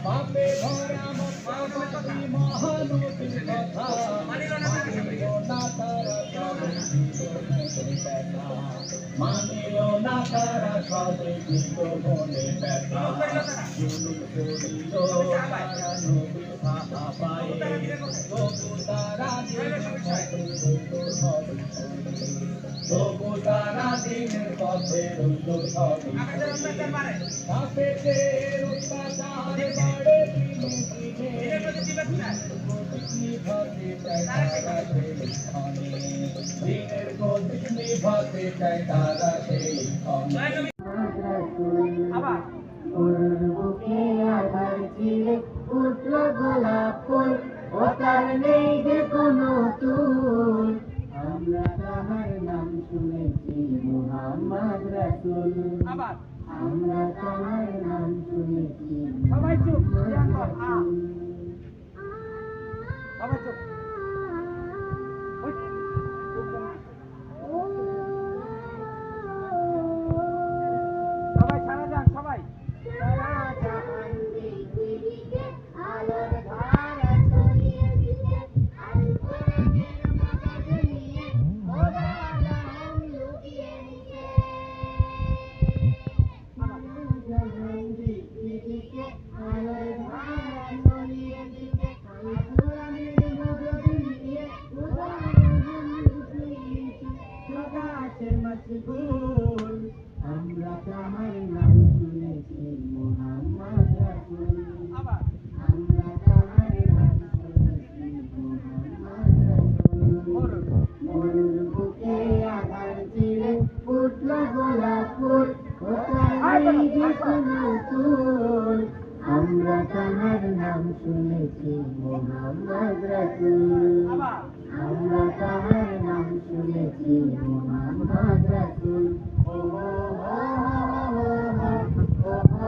পাপে ভরা মক্কাবাসী মহানবীর কথা মানিল না তারা সবে মনে ব্যথা মানিল না তারা সবে মনে ব্যথা জুলুম করিল তারা নবী সাহাবায়ে তবু তারা তবু তারা দিনের পথে রইল সবে কাফেরদের অত্যাচার বাড়ে দিনে নিভাতে চায় তারা সেই ক্ষণে দিনের প্রদীপ নিভাতে চায় তারা সেই ক্ষণে বুকে আধার চিরে উঠল গোলাপ ফুল ও তার নেই যে কোনো তুল আমরা তাহার নাম শুনেছি মুহাম্মদ রাসূল আমরা তাহার নাম শুনেছি সবাই চুপ সবাই চুপ সবাই সারা যান সবাই আমরা তাহার নাম শুনেছি মুহাম্মদ রাসূল আমরা তাহার নাম শুনেছি মুহাম্মদ রাসূল মরুর বুকে আধার চিরে উঠল গোলাপ ফুল ও তার নেই যে কোনো তুল আমরা তাহার নাম শুনেছি মুহাম্মদ রাসূল আমরা তাহার নাম শুনেছি মুহাম্মদ রাসূল আমরা তাহার নাম শুনেছি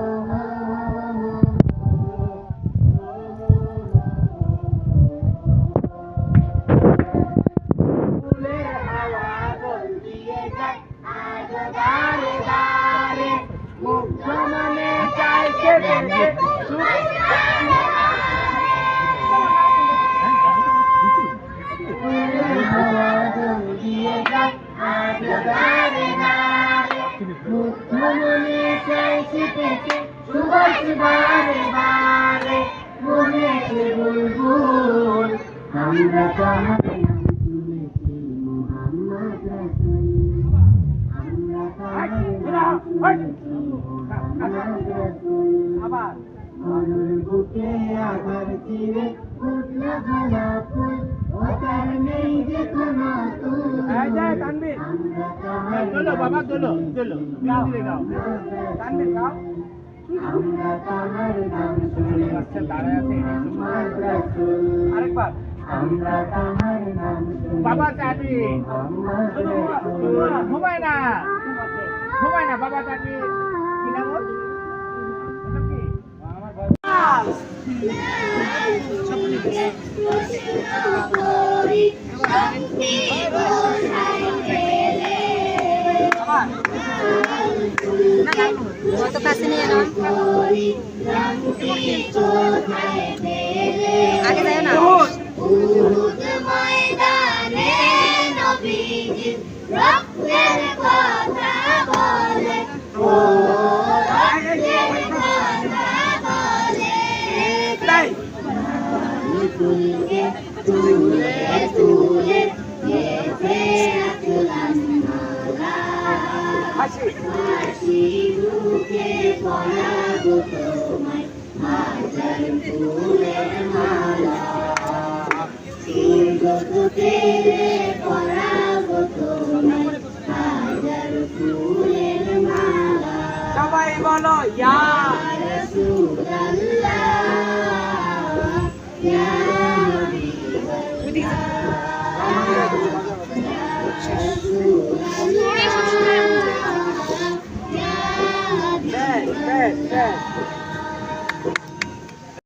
মুহাম্মদ রাসূল আমরা তাহার নাম শুনেছি মুহাম্মদ রাসূল মরুর বুকে আধার চিরে উঠল গোলাপ ফুল ও তার নেই যে কোনো তুল আমরা তাহার বাবা দোলো আমরা তাহার নাম শুনেছি মুহাম্মদ রাসূল আরেকবার আমরা তাহার নাম শুনেছি বাবা চাবি মুহাম্মদ রাসূল ঘুমায় না বাবা চাবি কি নাম ওর কত কাছে নিয়ে নাও আগে যাও না ময়দানে নবীজি রক্তের কথা বলে ও রক্তের কথা বলে তাই তুলে তুলে তুলে গেছে আকুলাস মালা হাসি মুখে পরাবো তোমায় হাজার ফুলের মালা সবাই বলো ইয়া রাসূলুল্লাহ ইয়া নবী